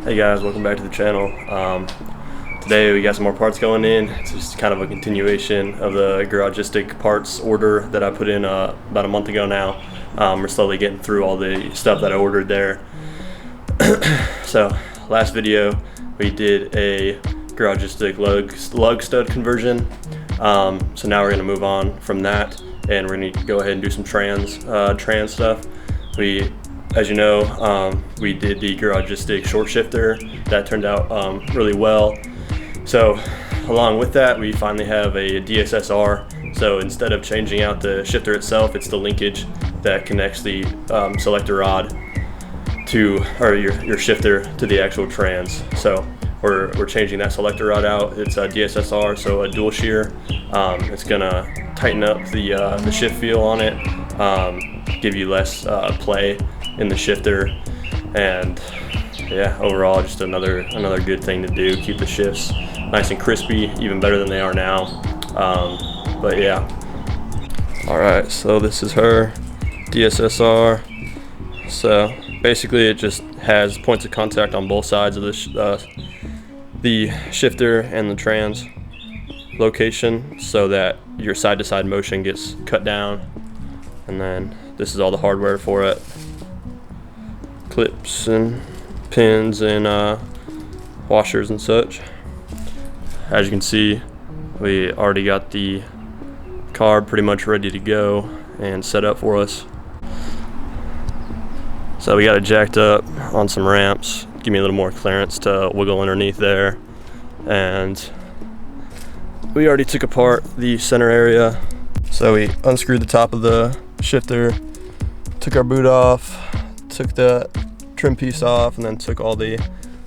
Hey guys, welcome back to the channel. Today we got some more parts going in. It's just kind of a continuation of the Garagistic parts order that I put in about a month ago now. We're slowly getting through all the stuff that I ordered there. So last video we did a Garagistic lug stud conversion. So now we're going to move on from that and we're going to go ahead and do some trans stuff. As you know, we did the Garagistic short shifter. That turned out really well. So along with that, we finally have a DSSR. So instead of changing out the shifter itself, it's the linkage that connects the selector rod to, or your shifter to the actual trans. So we're changing that selector rod out. It's a DSSR, so a dual shear. It's gonna tighten up the shift feel on it, give you less play in the shifter, and yeah, overall just another good thing to do. Keep the shifts nice and crispy, even better than they are now. But yeah. All right, so this is her DSSR. So basically it just has points of contact on both sides of the shifter and the trans location, so that your side-to-side motion gets cut down. And then this is all the hardware for it. Clips and pins and washers and such. As you can see, we already got the carb pretty much ready to go and set up for us. So we got it jacked up on some ramps, give me a little more clearance to wiggle underneath there. And we already took apart the center area. So we unscrewed the top of the shifter, took our boot off, took the trim piece off, and then took all the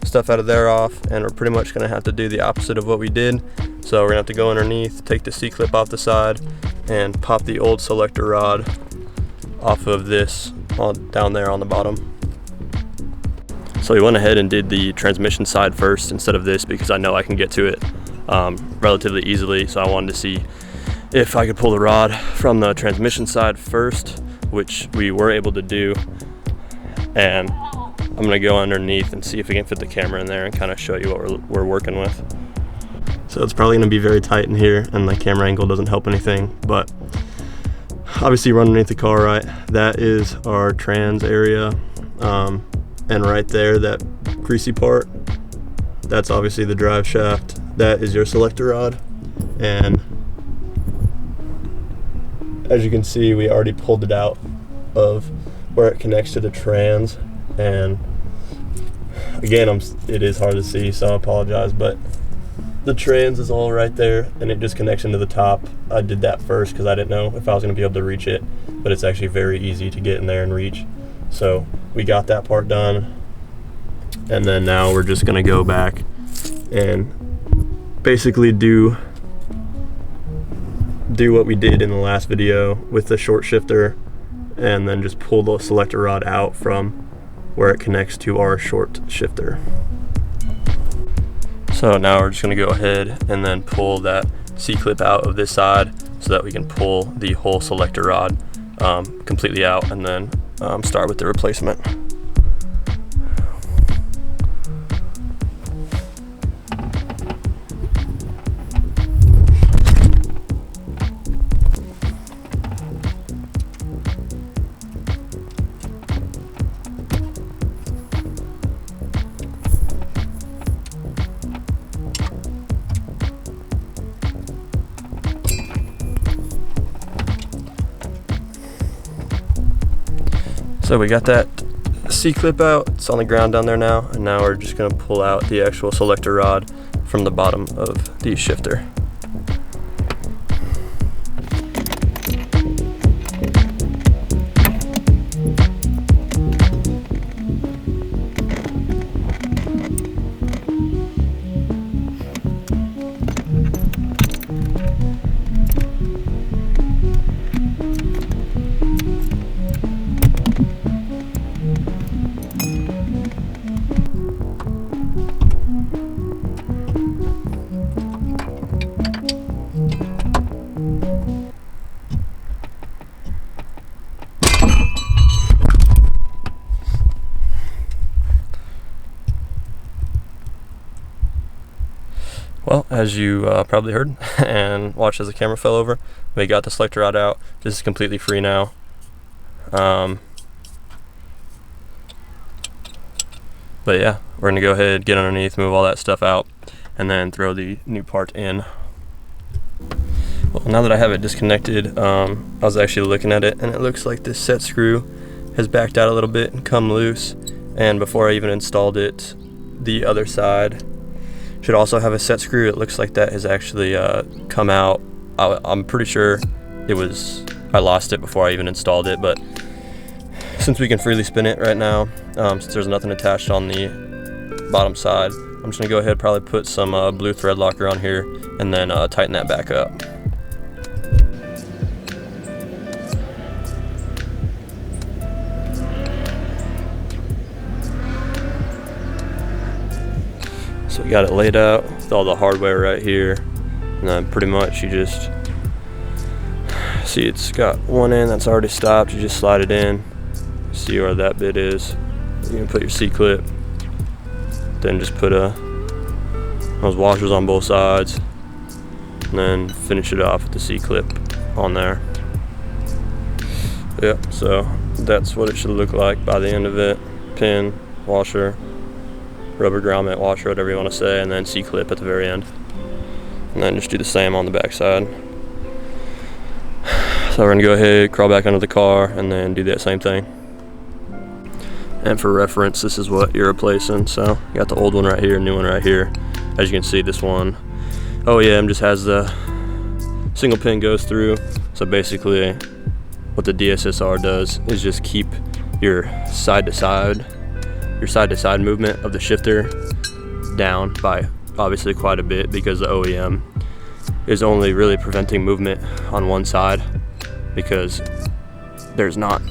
stuff out of there off, and we're pretty much gonna have to do the opposite of what we did. So we're gonna have to go underneath, take the C-clip off the side, and pop the old selector rod off of this down there on the bottom. So we went ahead and did the transmission side first instead of this, because I know I can get to it relatively easily. So I wanted to see if I could pull the rod from the transmission side first, which we were able to do. And I'm gonna go underneath and see if we can fit the camera in there and kind of show you what we're working with. So it's probably gonna be very tight in here, and the camera angle doesn't help anything, but obviously we're underneath the car, right? That is our trans area. And right there, that greasy part, that's obviously the drive shaft. That is your selector rod. And as you can see, we already pulled it out of where it connects to the trans. And again, it is hard to see, so I apologize, but the trans is all right there, and it just connects into the top. I did that first because I didn't know if I was going to be able to reach it, but it's actually very easy to get in there and reach. So we got that part done, and then now we're just going to go back and basically do what we did in the last video with the short shifter, and then just pull the selector rod out from where it connects to our short shifter. So now we're just gonna go ahead and then pull that C-clip out of this side so that we can pull the whole selector rod completely out, and then start with the replacement. So we got that C-clip out, it's on the ground down there now, and now we're just gonna pull out the actual selector rod from the bottom of the shifter. Well, as you probably heard and watched as the camera fell over, we got the selector rod out. This is completely free now. But yeah, we're gonna go ahead, get underneath, move all that stuff out, and then throw the new part in. Well, now that I have it disconnected, I was actually looking at it, and it looks like this set screw has backed out a little bit and come loose. And before I even installed it, the other side should also have a set screw. It looks like that has actually come out. I'm pretty sure I lost it before I even installed it, but since we can freely spin it right now, since there's nothing attached on the bottom side, I'm just gonna go ahead, probably put some blue thread locker on here and then tighten that back up. So we got it laid out with all the hardware right here, and then pretty much you just see it's got one end that's already stopped. You just slide it in, see where that bit is. You can put your C-clip, then just put those washers on both sides, and then finish it off with the C-clip on there. Yep, so that's what it should look like by the end of it. Pin, washer, rubber grommet washer, whatever you want to say, and then C-clip at the very end. And then just do the same on the back side. So we're gonna go ahead, crawl back under the car, and then do that same thing. And for reference, this is what you're replacing. So you got the old one right here, new one right here. As you can see, this one OEM just has the single pin goes through. So basically what the DSSR does is just keep your side to side movement of the shifter down by obviously quite a bit, because the OEM is only really preventing movement on one side, because there's not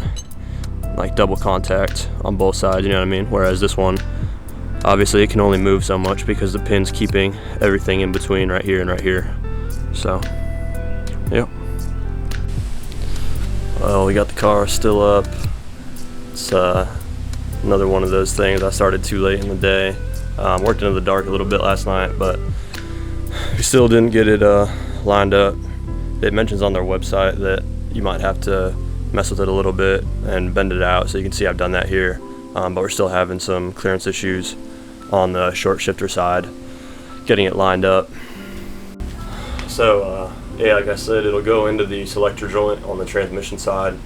like double contact on both sides, you know what I mean? Whereas this one, obviously it can only move so much because the pin's keeping everything in between right here and right here. So, yep. Well, we got the car still up. It's another one of those things. I started too late in the day. Worked into the dark a little bit last night, but we still didn't get it lined up. It mentions on their website that you might have to mess with it a little bit and bend it out, so you can see I've done that here. But we're still having some clearance issues on the short shifter side, getting it lined up. So yeah, like I said, it'll go into the selector joint on the transmission side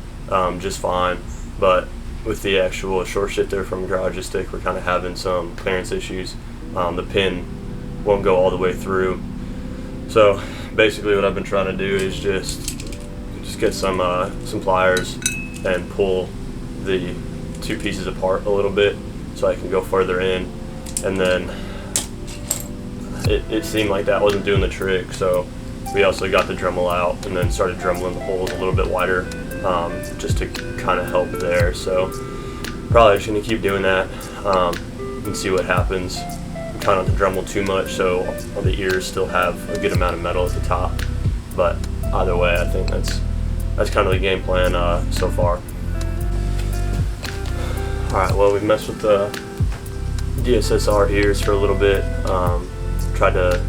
just fine, but with the actual short shifter from Garagistic, we're kind of having some clearance issues. The pin won't go all the way through. So basically what I've been trying to do is just get some pliers and pull the two pieces apart a little bit so I can go further in, and then it seemed like that wasn't doing the trick, so we also got the Dremel out and then started dremeling the holes a little bit wider, just to kind of help there. So probably just gonna keep doing that and see what happens. Try not to Dremel too much so the ears still have a good amount of metal at the top, but either way I think that's kind of the game plan so far. Alright, well, we've messed with the DSSR ears for a little bit, tried to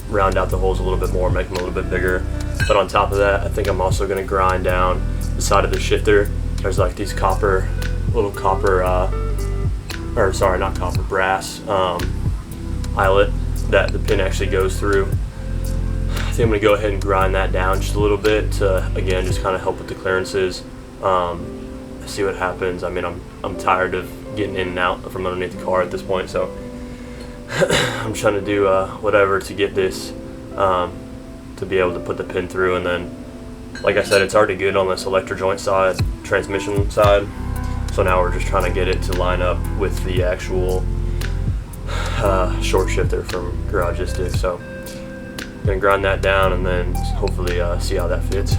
round out the holes a little bit more, make them a little bit bigger, but on top of that I think I'm also going to grind down the side of the shifter. There's like these little brass eyelet that the pin actually goes through. I think I'm going to go ahead and grind that down just a little bit to, again, just kind of help with the clearances. See what happens. I mean, I'm tired of getting in and out from underneath the car at this point, so I'm trying to do whatever to get this to be able to put the pin through. And then, like I said, it's already good on the selector joint side, transmission side, so now we're just trying to get it to line up with the actual short shifter from Garagistic. So I'm gonna grind that down and then hopefully see how that fits.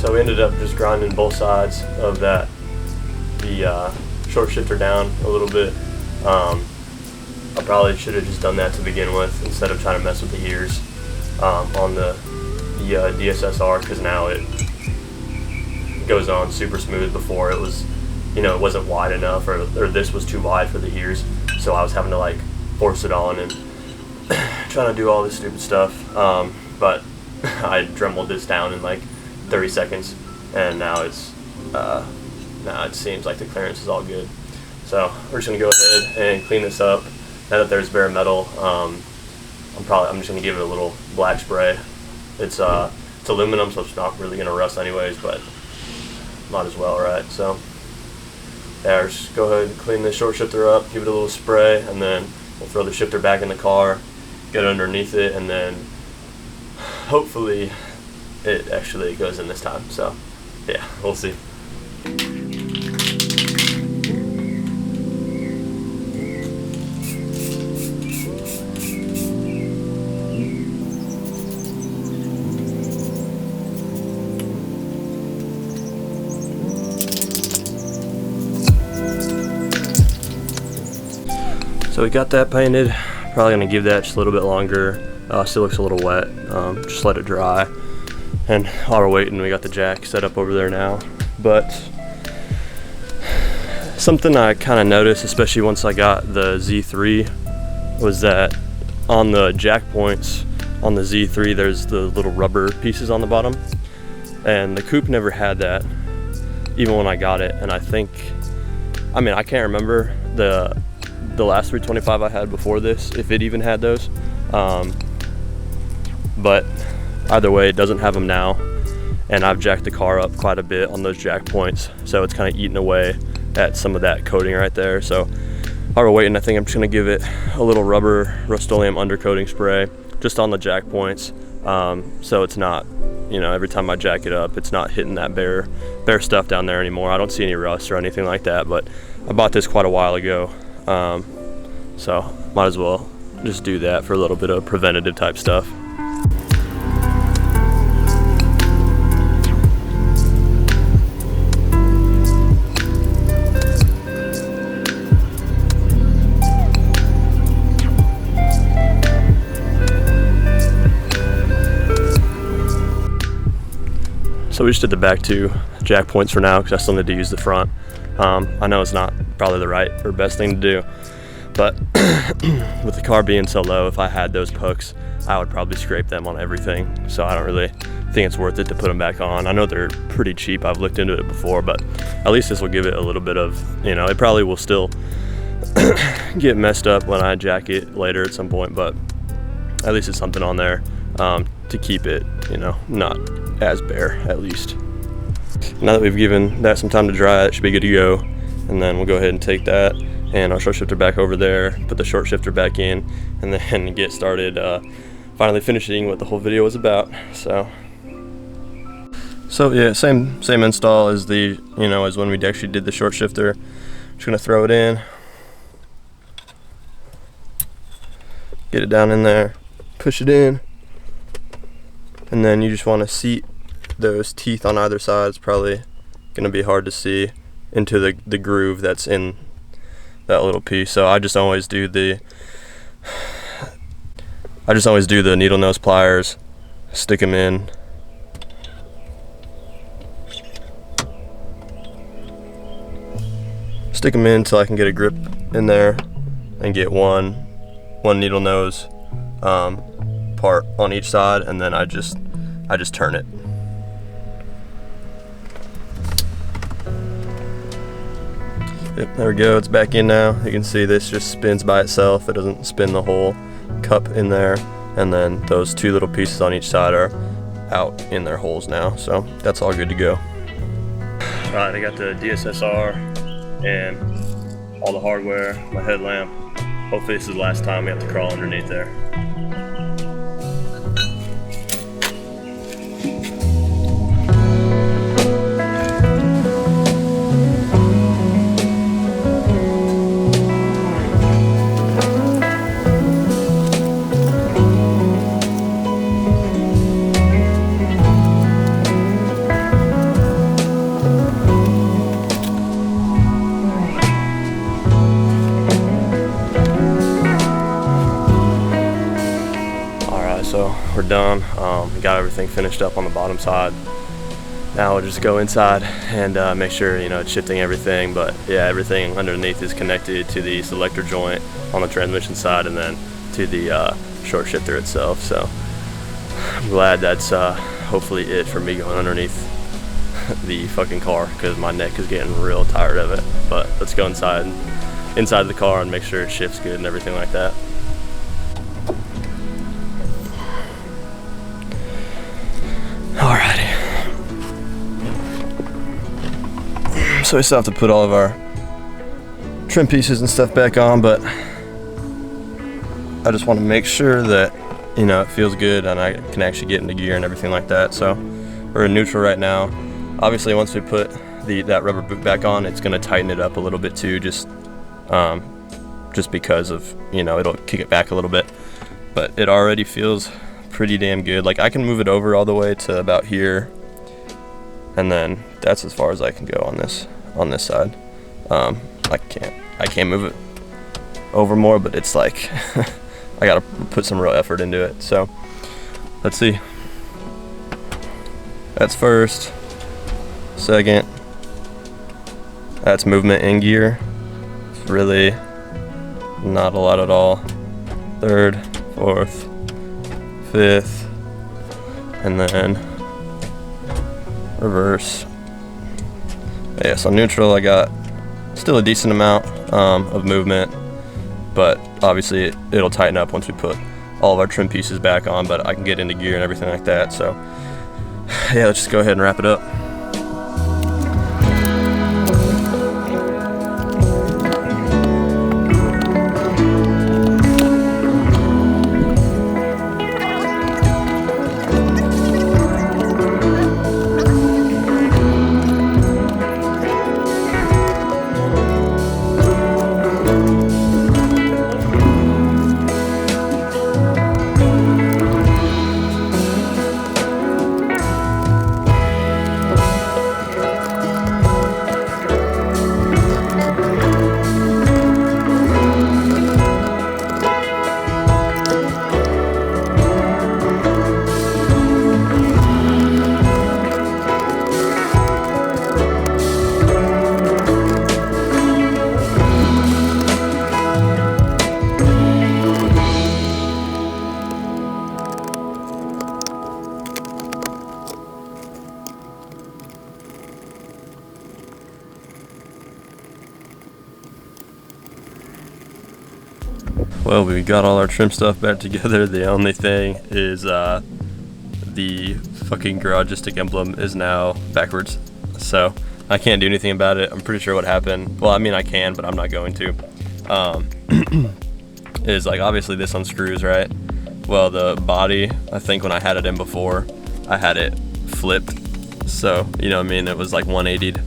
So we ended up just grinding both sides of that the short shifter down a little bit. I probably should have just done that to begin with instead of trying to mess with the ears on the DSSR, because now it goes on super smooth. Before it was, it wasn't wide enough, or this was too wide for the ears, so I was having to like force it on and trying to do all this stupid stuff. But I dremeled this down in like 30 seconds, and now it seems like the clearance is all good. So we're just gonna go ahead and clean this up. Now that there's bare metal, I'm just gonna give it a little black spray. It's aluminum, so it's not really gonna rust anyways, but might as well, right? So yeah, just go ahead and clean the short shifter up, give it a little spray, and then we'll throw the shifter back in the car, get underneath it, and then hopefully it actually goes in this time. So yeah, we'll see. So we got that painted. Probably gonna give that just a little bit longer. Still looks a little wet. Just let it dry. And while we're waiting, we got the jack set up over there now. But something I kind of noticed, especially once I got the Z3, was that on the jack points on the Z3, there's the little rubber pieces on the bottom, and the coupe never had that, even when I got it. And I can't remember the last 325 I had before this, if it even had those. But either way, it doesn't have them now, and I've jacked the car up quite a bit on those jack points, so it's kind of eating away at some of that coating right there. So while we're waiting, I think I'm just gonna give it a little rubber Rust-Oleum undercoating spray just on the jack points, so it's not, every time I jack it up, it's not hitting that bare stuff down there anymore. I don't see any rust or anything like that, but I bought this quite a while ago, so might as well just do that for a little bit of preventative type stuff. So we just did the back two jack points for now, because I still need to use the front. I know it's not probably the right or best thing to do, but with the car being so low, if I had those hooks, I would probably scrape them on everything. So I don't really think it's worth it to put them back on. I know they're pretty cheap. I've looked into it before, but at least this will give it a little bit of, it probably will still get messed up when I jack it later at some point, but at least it's something on there to keep it, not as bare, at least. Now that we've given that some time to dry, it should be good to go. And then we'll go ahead and take that and our short shifter back over there, put the short shifter back in, and then get started finally finishing what the whole video was about. So yeah, same install as as when we actually did the short shifter. Just gonna throw it in, get it down in there, push it in, and then you just want to seat those teeth on either side. It's probably gonna be hard to see into the groove that's in that little piece. So I just always do the needle nose pliers, stick them in, until I can get a grip in there and get one needle nose part on each side, and then I just turn it. Yep, there we go, it's back in now. You can see this just spins by itself. It doesn't spin the whole cup in there. And then those two little pieces on each side are out in their holes now. So that's all good to go. All right, I got the DSSR and all the hardware, my headlamp. Hopefully this is the last time we have to crawl underneath there. we're done. We got everything finished up on the bottom side. Now we'll just go inside and make sure, you know, it's shifting everything. But yeah, everything underneath is connected to the selector joint on the transmission side and then to the short shifter itself. So I'm glad that's hopefully it for me going underneath the fucking car, because my neck is getting real tired of it. But let's go inside the car and make sure it shifts good and everything like that. Alrighty. So we still have to put all of our trim pieces and stuff back on, but I just want to make sure that, you know, it feels good and I can actually get into gear and everything like that. So we're in neutral right now. Obviously, once we put that rubber boot back on, it's going to tighten it up a little bit too, just because of, you know, it'll kick it back a little bit. But it already feels pretty damn good. Like, I can move it over all the way to about here, and then that's as far as I can go on this side. I can't move it over more, but it's like I gotta put some real effort into it. So let's see. That's first. Second, that's movement in gear. It's really not a lot at all. Third, fourth, fifth, and then reverse. Yeah, so neutral, I got still a decent amount of movement, but obviously it'll tighten up once we put all of our trim pieces back on, but I can get into gear and everything like that. So yeah, let's just go ahead and wrap it up. Well, we got all our trim stuff back together. The only thing is the fucking Garagistic emblem is now backwards. So I can't do anything about it. I'm pretty sure what happened, well, I mean I can, but I'm not going to, is like obviously this unscrews, right? Well, the body, I think when I had it in before, I had it flipped. So, you know what I mean? It was like 180'd.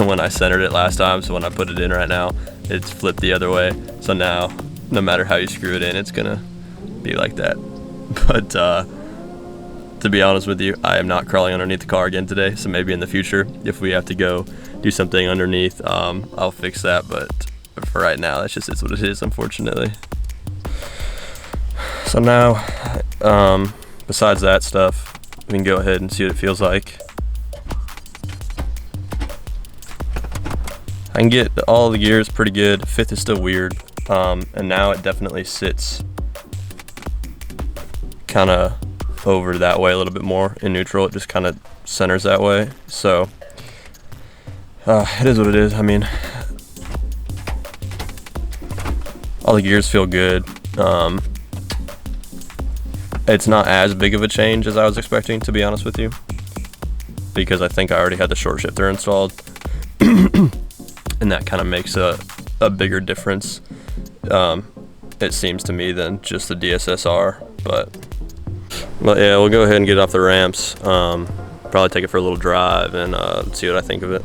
When I centered it last time, so when I put it in right now, it's flipped the other way. So now, no matter how you screw it in, it's gonna be like that. But to be honest with you, I am not crawling underneath the car again today. So maybe in the future, if we have to go do something underneath, I'll fix that. But for right now, that's just what it is, unfortunately. So now, besides that stuff, we can go ahead and see what it feels like. I can get all the gears pretty good. Fifth is still weird, and now it definitely sits kind of over that way a little bit more in neutral. It just kind of centers that way. So it is what it is. I mean, all the gears feel good. It's not as big of a change as I was expecting, to be honest with you, because I think I already had the short shifter installed. And that kind of makes a bigger difference, it seems to me, than just the DSSR. But yeah, we'll go ahead and get off the ramps, probably take it for a little drive and see what I think of it.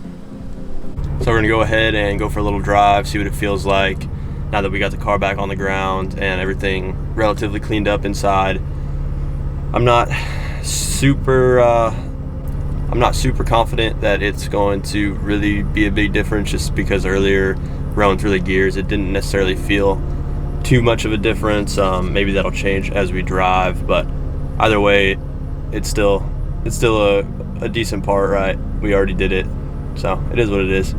So we're gonna go ahead and go for a little drive, see what it feels like now that we got the car back on the ground and everything relatively cleaned up inside. I'm not super confident that it's going to really be a big difference, just because earlier running through the gears, it didn't necessarily feel too much of a difference. Maybe that'll change as we drive, but either way, it's still a decent part, right? We already did it, so it is what it is.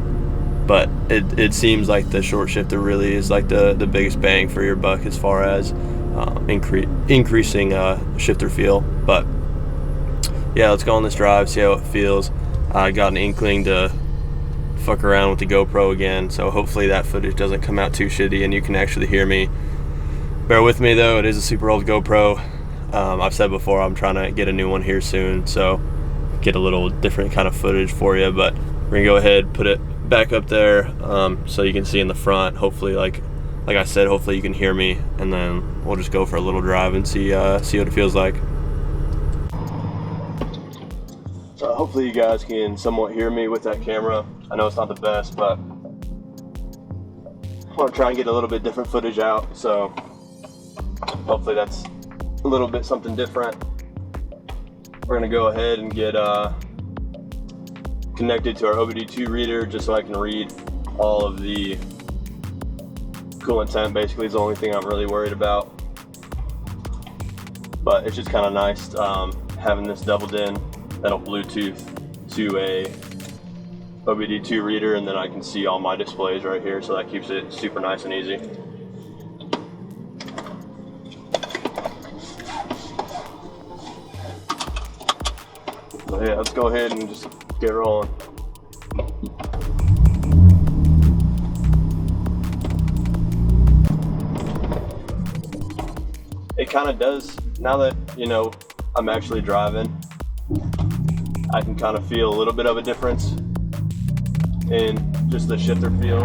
But it seems like the short shifter really is like the biggest bang for your buck as far as increasing shifter feel. But yeah, let's go on this drive, see how it feels. I got an inkling to fuck around with the GoPro again, so hopefully that footage doesn't come out too shitty and you can actually hear me. Bear with me though, it is a super old GoPro. I've said before I'm trying to get a new one here soon, so get a little different kind of footage for you, but we're gonna go ahead, put it back up there so you can see in the front. Hopefully, like I said, hopefully you can hear me, and then we'll just go for a little drive and see what it feels like. So hopefully you guys can somewhat hear me with that camera. I know it's not the best, but I want to try and get a little bit different footage out, so hopefully that's a little bit something different. We're gonna go ahead and get connected to our OBD2 reader just so I can read all of the coolant temp. Basically is the only thing I'm really worried about, but it's just kind of nice having this doubled in. That'll Bluetooth to a OBD2 reader, and then I can see all my displays right here, so that keeps it super nice and easy. So yeah, let's go ahead and just get rolling. It kind of does, now that, you know, I'm actually driving, I can kind of feel a little bit of a difference in just the shifter feel.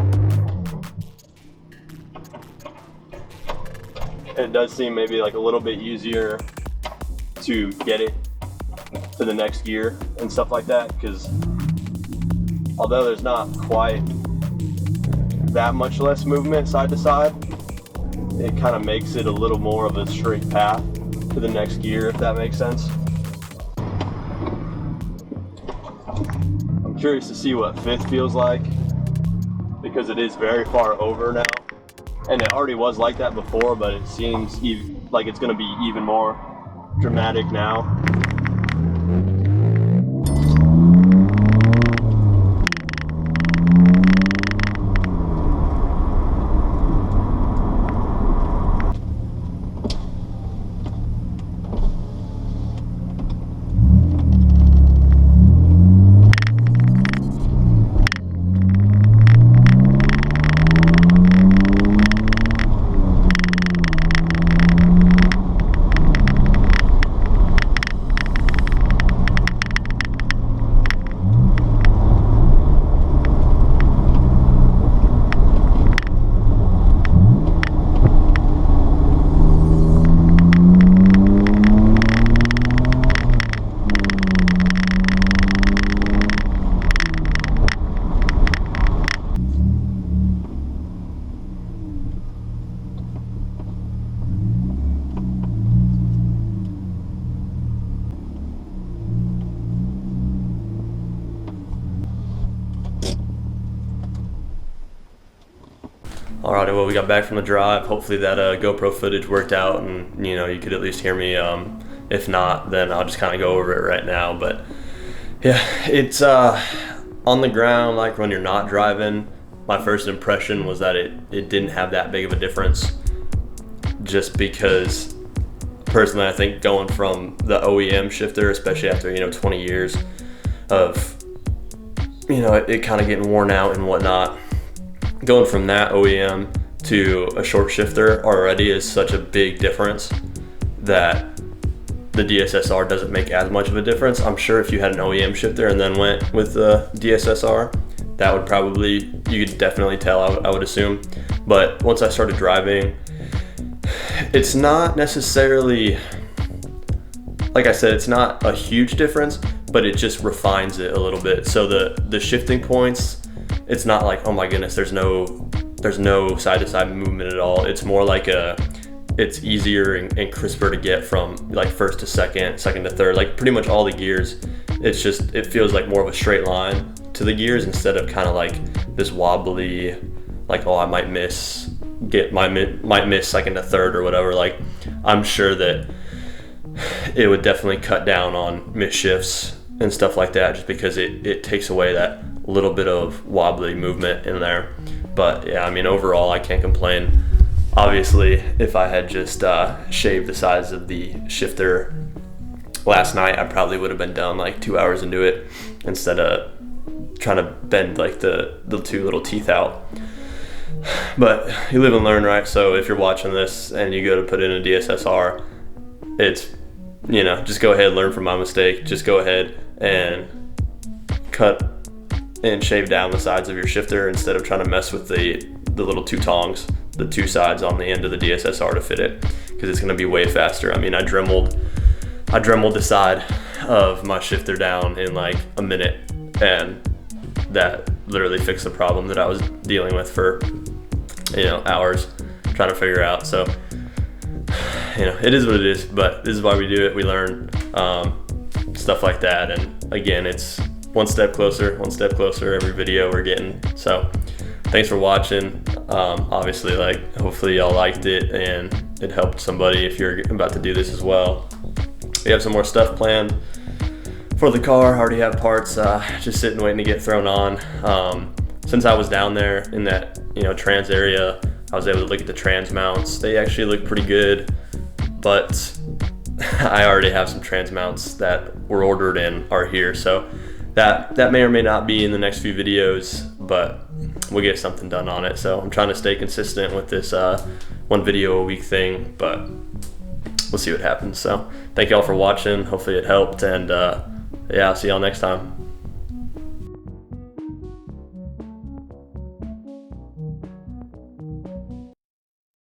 It does seem maybe like a little bit easier to get it to the next gear and stuff like that, because although there's not quite that much less movement side to side, it kind of makes it a little more of a straight path to the next gear, if that makes sense. I'm curious to see what fifth feels like, because it is very far over now, and it already was like that before, but it seems like it's going to be even more dramatic now. Alrighty, well, we got back from the drive. Hopefully that GoPro footage worked out, and you know, you could at least hear me. If not, then I'll just kind of go over it right now. But yeah, it's on the ground, like when you're not driving, my first impression was that it didn't have that big of a difference, just because personally I think going from the OEM shifter, especially after 20 years of it kind of getting worn out and whatnot, going from that OEM to a short shifter already is such a big difference that the DSSR doesn't make as much of a difference. I'm sure if you had an OEM shifter and then went with the DSSR, that would probably, you could definitely tell, I would assume. But once I started driving, it's not necessarily, like I said, it's not a huge difference, but it just refines it a little bit. So the shifting points, it's not like, oh my goodness, there's no side to side movement at all. It's more like it's easier and crisper to get from like first to second to third, like pretty much all the gears. It feels like more of a straight line to the gears instead of kind of like this wobbly, like, oh, I might miss might miss second to third or whatever, like I'm sure that it would definitely cut down on missed shifts and stuff like that, just because it takes away that little bit of wobbly movement in there. But yeah, I mean, overall I can't complain. Obviously, if I had just shaved the size of the shifter last night, I probably would have been done like 2 hours into it instead of trying to bend like the two little teeth out. But you live and learn, right? So if you're watching this and you go to put in a DSSR, it's, you know, just go ahead and learn from my mistake. Just go ahead and cut and shave down the sides of your shifter instead of trying to mess with the little two tongs, the two sides on the end of the DSSR to fit it, because it's going to be way faster. I mean, I dremeled the side of my shifter down in like a minute, and that literally fixed the problem that I was dealing with for, you know, hours trying to figure out. So, you know, it is what it is, but this is why we do it. We learn stuff like that, and again, it's one step closer every video we're getting. So thanks for watching. Obviously, like, hopefully y'all liked it and it helped somebody if you're about to do this as well. We have some more stuff planned for the car. I already have parts just sitting waiting to get thrown on. Since I was down there in that, you know, trans area, I was able to look at the trans mounts. They actually look pretty good, but I already have some trans mounts that were ordered and are here. So that may or may not be in the next few videos, but we'll get something done on it. So I'm trying to stay consistent with this one video a week thing, but we'll see what happens. So thank y'all for watching. Hopefully it helped, and yeah, I'll see y'all next time.